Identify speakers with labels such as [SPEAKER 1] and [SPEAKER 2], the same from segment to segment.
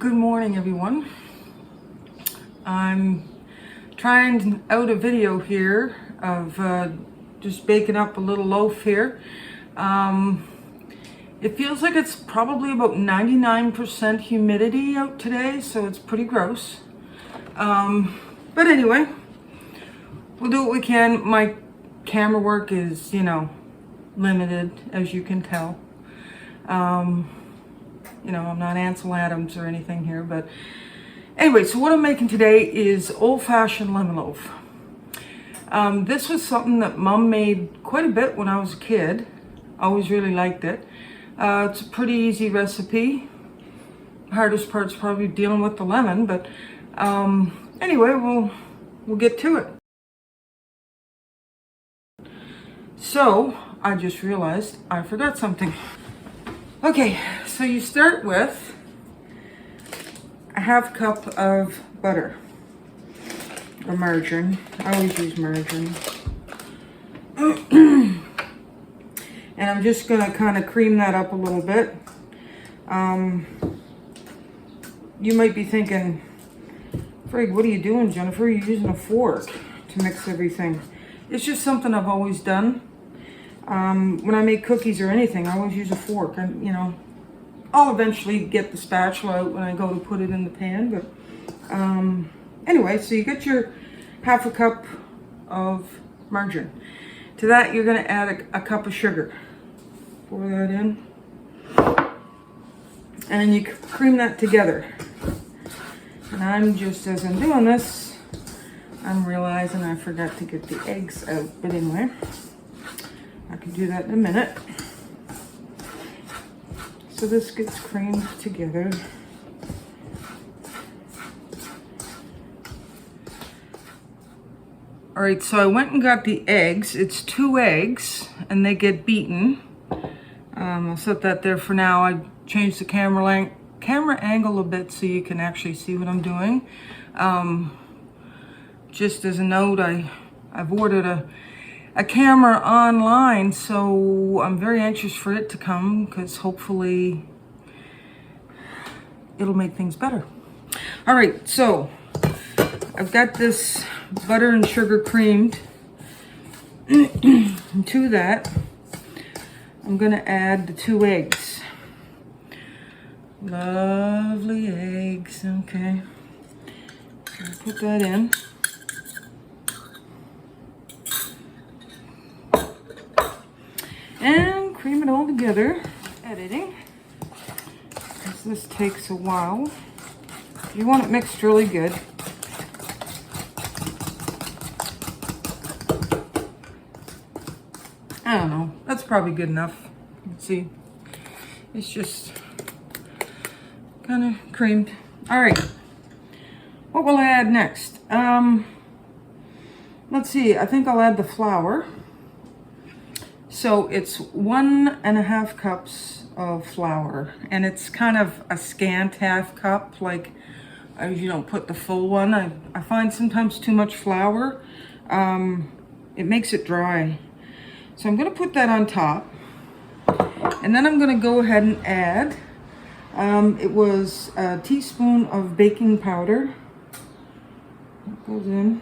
[SPEAKER 1] Good morning, everyone. I'm trying out a video here of just baking up a little loaf here. It feels like it's probably about 99% humidity out today, so it's pretty gross. But anyway, we'll do what we can. My camera work is, limited, as you can tell. I'm not Ansel Adams or anything here, but anyway, so what I'm making today is old-fashioned lemon loaf. This was something that Mom made quite a bit when I was a kid. Always really liked it. It's a pretty easy recipe. Hardest part's probably dealing with the lemon, but anyway, we'll get to it. So, I just realized I forgot something. Okay, so you start with a half cup of butter or margarine. I always use margarine. And I'm just gonna kind of cream that up a little bit. You might be thinking, Frig, what are you doing, Jennifer? You're using a fork to mix everything. It's just something I've always done. When I make cookies or anything, I always use a fork. And, I'll eventually get the spatula out when I go to put it in the pan. But anyway, so you get your half a cup of margarine. To that, you're going to add a cup of sugar. Pour that in. And you cream that together. And as I'm doing this, I'm realizing I forgot to get the eggs out. But anyway, I can do that in a minute. So this gets creamed together. All right, so I went and got the eggs. It's 2 eggs, and they get beaten. I'll set that there for now. I changed the camera angle a bit so you can actually see what I'm doing. Just as a note, I've ordered a camera online, so I'm very anxious for it to come because hopefully it'll make things better. All right, so I've got this butter and sugar creamed. And to that, I'm gonna add the 2 eggs. Lovely eggs, okay. So I'll put that in. And cream it all together. Editing. This takes a while. You want it mixed really good. I don't know. That's probably good enough. Let's see. It's just kind of creamed. All right. What will I add next? Let's see. I think I'll add the flour. So it's 1.5 cups of flour, and it's kind of a scant half cup, like you don't put the full one. I find sometimes too much flour, it makes it dry. So I'm gonna put that on top, and then I'm gonna go ahead and add, it was a teaspoon of baking powder, that goes in,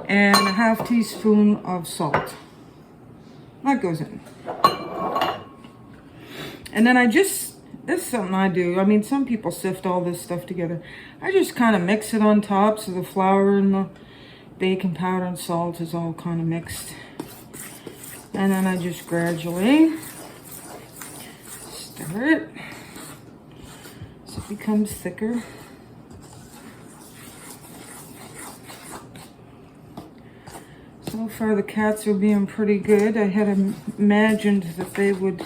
[SPEAKER 1] and a half teaspoon of salt. That goes in. And then this is something I do. I mean, some people sift all this stuff together. I just kind of mix it on top so the flour and the baking powder and salt is all kind of mixed. And then I just gradually stir it so it becomes thicker. So far the cats are being pretty good. I had imagined that they would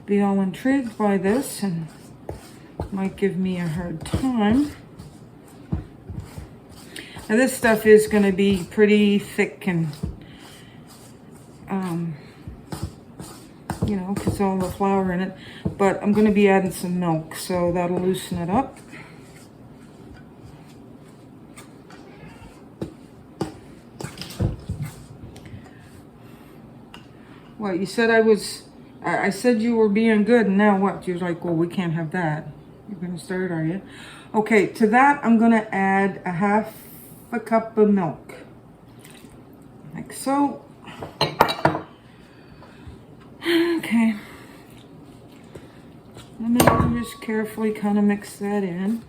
[SPEAKER 1] be all intrigued by this and might give me a hard time. Now this stuff is going to be pretty thick and, because all the flour in it. But I'm going to be adding some milk, so that'll loosen it up. What, you said I said you were being good, and now what? You're like, well, we can't have that. You're gonna start, are you? Okay, to that I'm gonna add a half a cup of milk. Like so. Okay. And then just carefully kind of mix that in.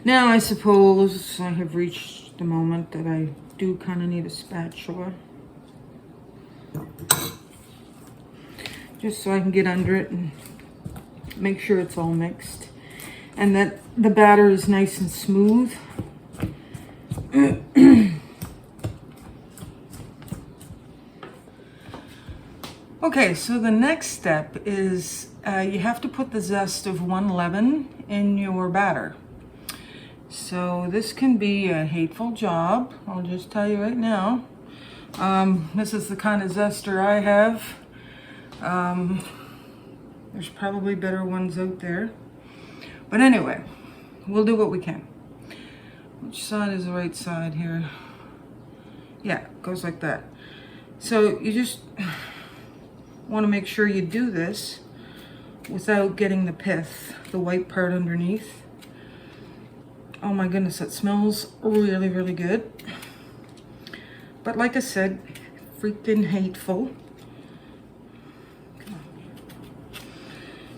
[SPEAKER 1] Now I suppose I have reached the moment that I do kind of need a spatula. Just so I can get under it and make sure it's all mixed. And that the batter is nice and smooth. Okay, so the next step is you have to put the zest of 1 lemon in your batter. So this can be a hateful job, I'll just tell you right now. This is the kind of zester I have. There's probably better ones out there. But anyway, we'll do what we can. Which side is the right side here? Yeah, it goes like that. So you just want to make sure you do this without getting the pith, the white part underneath. Oh my goodness, it smells really, really good. But like I said, freaking hateful.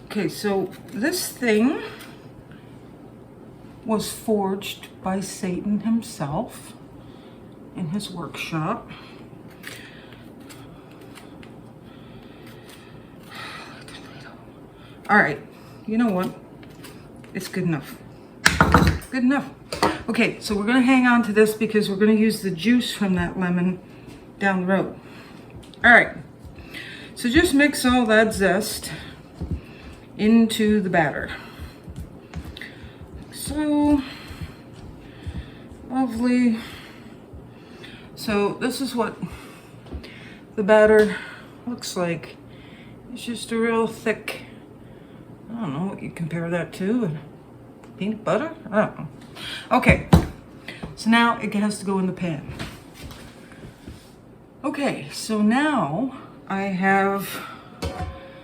[SPEAKER 1] Okay, so this thing was forged by Satan himself in his workshop. All right, you know what? It's good enough. Good enough. Okay, so we're gonna hang on to this because we're gonna use the juice from that lemon down the road. All right, so just mix all that zest into the batter. So lovely. So this is what the batter looks like. It's just a real thick, I don't know what you compare that to, peanut butter? I don't know. Okay, so now it has to go in the pan. Okay, so now I have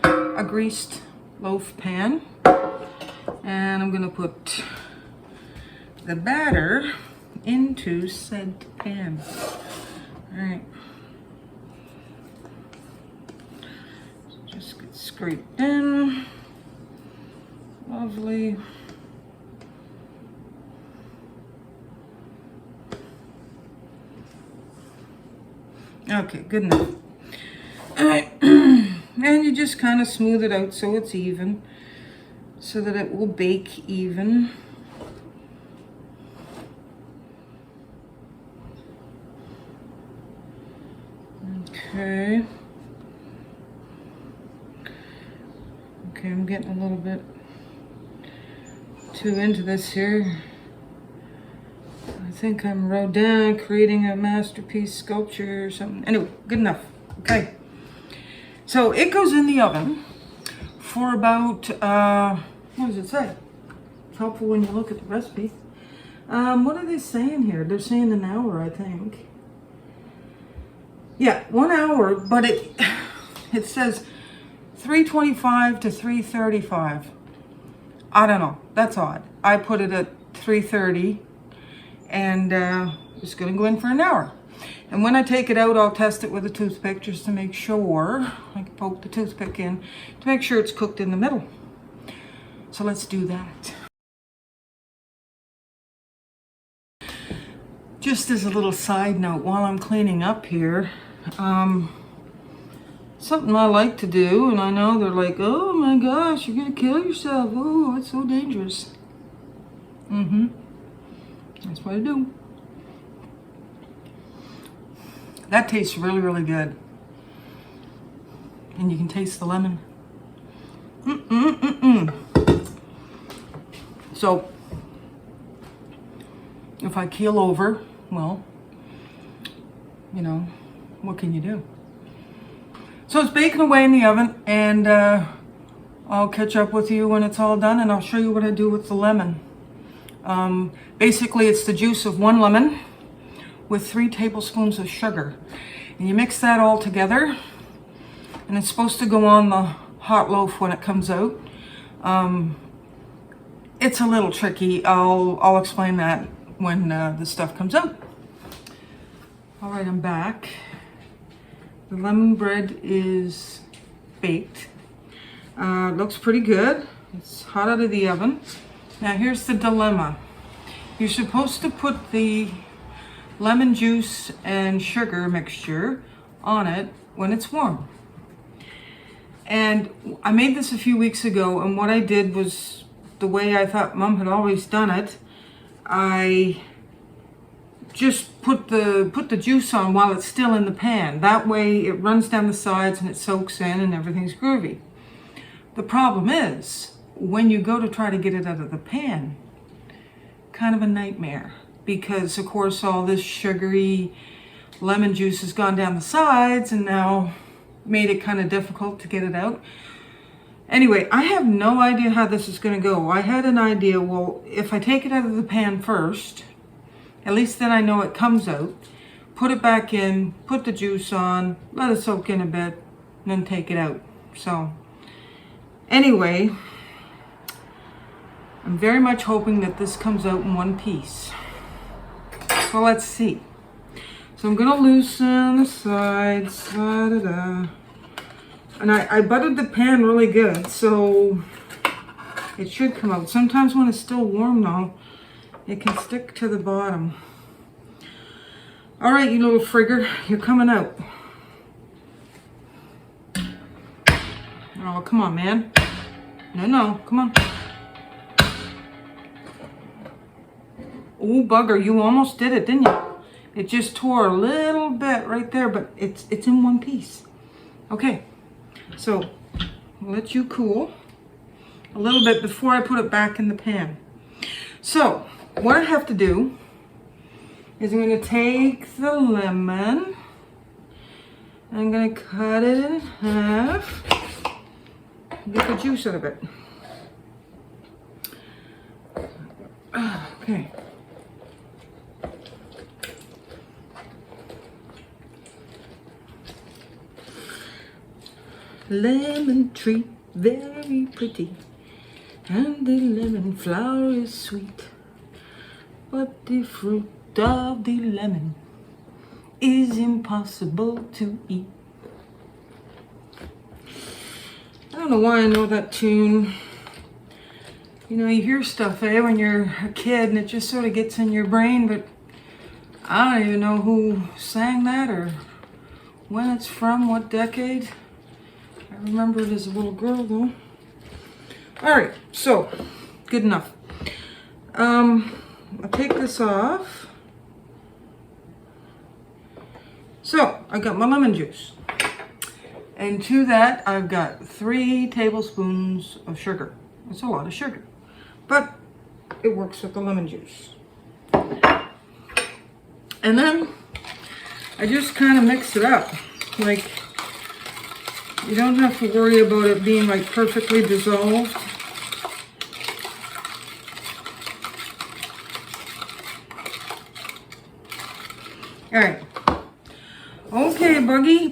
[SPEAKER 1] a greased loaf pan, and I'm gonna put the batter into said pan. All right, so just get scraped in. Lovely. Okay, good enough. All right. And you just kind of smooth it out so it's even, so that it will bake even. Okay. Okay, I'm getting a little bit too into this here. I think I'm Rodin creating a masterpiece sculpture or something. Anyway, good enough. Okay. So it goes in the oven for about, what does it say? It's helpful when you look at the recipe. What are they saying here? They're saying an hour, I think. Yeah, 1 hour, but it says 325 to 335. I don't know. That's odd. I put it at 330, and it's going to go in for an hour. And when I take it out, I'll test it with a toothpick just to make sure. I can poke the toothpick in to make sure it's cooked in the middle. So let's do that. Just as a little side note, while I'm cleaning up here, something I like to do, and I know they're like, oh my gosh, you're gonna kill yourself. Oh, it's so dangerous. That's what I do. That tastes really, really good. And you can taste the lemon. So, if I keel over, well, you know, what can you do? So it's baking away in the oven, and I'll catch up with you when it's all done, and I'll show you what I do with the lemon. Basically, it's the juice of 1 lemon with 3 tablespoons of sugar. And you mix that all together, and it's supposed to go on the hot loaf when it comes out. It's a little tricky. I'll explain that when the stuff comes out. All right, I'm back. The lemon bread is baked. Looks pretty good. It's hot out of the oven. Now here's the dilemma. You're supposed to put the lemon juice and sugar mixture on it when it's warm. And I made this a few weeks ago, and what I did was the way I thought Mom had always done it. I just put the juice on while it's still in the pan. That way it runs down the sides and it soaks in and everything's groovy. The problem is, when you go to try to get it out of the pan, kind of a nightmare, because of course all this sugary lemon juice has gone down the sides and now made it kind of difficult to get it out. Anyway, I have no idea how this is going to go. I had an idea, well, if I take it out of the pan first, at least then I know it comes out, put it back in, put the juice on, let it soak in a bit, and then take it out. So anyway, I'm very much hoping that this comes out in one piece. So let's see. So I'm gonna loosen the sides, and I buttered the pan really good, so it should come out. Sometimes when it's still warm though, it can stick to the bottom. All right, you little frigger, you're coming out. Oh, come on, man. No, come on. Oh, bugger, you almost did it, didn't you? It just tore a little bit right there, but it's in one piece. Okay, so I'll let you cool a little bit before I put it back in the pan. So what I have to do is I'm going to take the lemon, I'm going to cut it in half, get the juice out of it. Okay. Lemon tree, very pretty, and the lemon flower is sweet, but the fruit of the lemon is impossible to eat. I don't know why I know that tune. You know, you hear stuff, when you're a kid, and it just sort of gets in your brain, but I don't even know who sang that or when it's from, what decade. I remember it as a little girl though. All right, so good enough. I'll take this off. So I got my lemon juice, and to that I've got 3 tablespoons of sugar. That's a lot of sugar, but it works with the lemon juice. And then I just kind of mix it up. Like, you don't have to worry about it being like perfectly dissolved. All right. Okay, Buggy,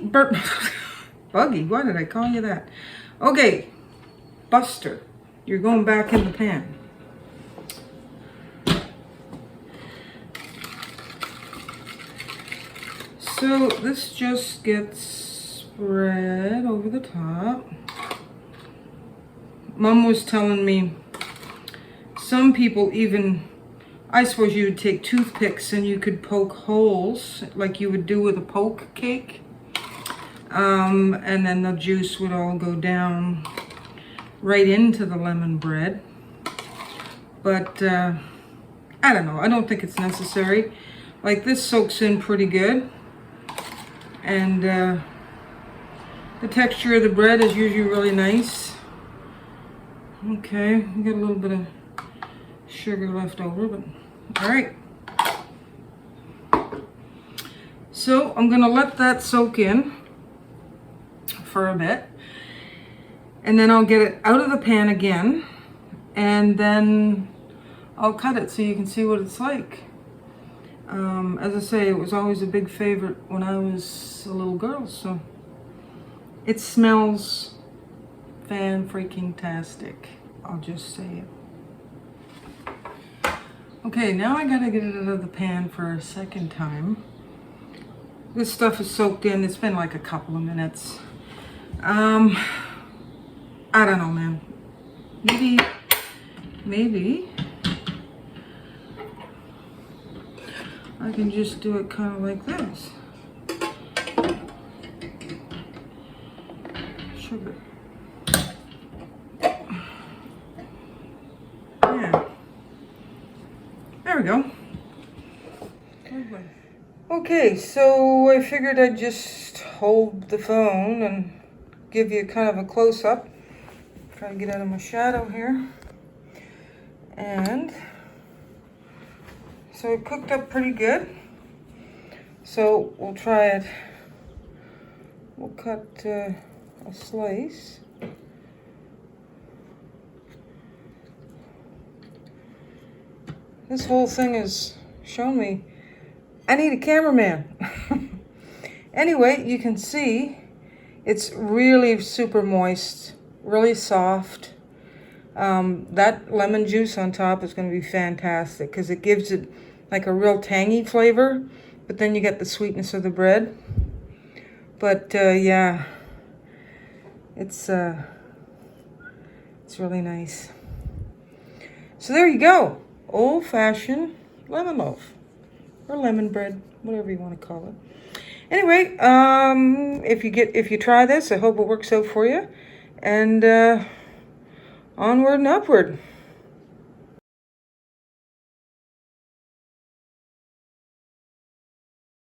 [SPEAKER 1] why did I call you that? Okay, Buster, you're going back in the pan. So this just gets spread over the top. Mom was telling me some people even, I suppose you would take toothpicks and you could poke holes like you would do with a poke cake. And then the juice would all go down right into the lemon bread. But I don't know, I don't think it's necessary. Like, this soaks in pretty good. And the texture of the bread is usually really nice. Okay, we got a little bit of sugar left over, but all right. So I'm gonna let that soak in for a bit, and then I'll get it out of the pan again, and then I'll cut it so you can see what it's like. As I say, it was always a big favorite when I was a little girl, so it smells fan-freaking-tastic. I'll just say it. Okay, now I gotta get it out of the pan for a second time. This stuff is soaked in. It's been like a couple of minutes. I don't know, man. Maybe I can just do it kind of like this. Sugar. Yeah. There we go. Okay, so I figured I'd just hold the phone and give you kind of a close-up. Try to get out of my shadow here. And so it cooked up pretty good. So we'll try it. We'll cut a slice. This whole thing has shown me I need a cameraman. Anyway, you can see it's really super moist, really soft. That lemon juice on top is going to be fantastic because it gives it like a real tangy flavor, but then you get the sweetness of the bread. But yeah, it's really nice. So there you go, old-fashioned lemon loaf. Or lemon bread, whatever you want to call it. Anyway, if you try this, I hope it works out for you. And onward and upward.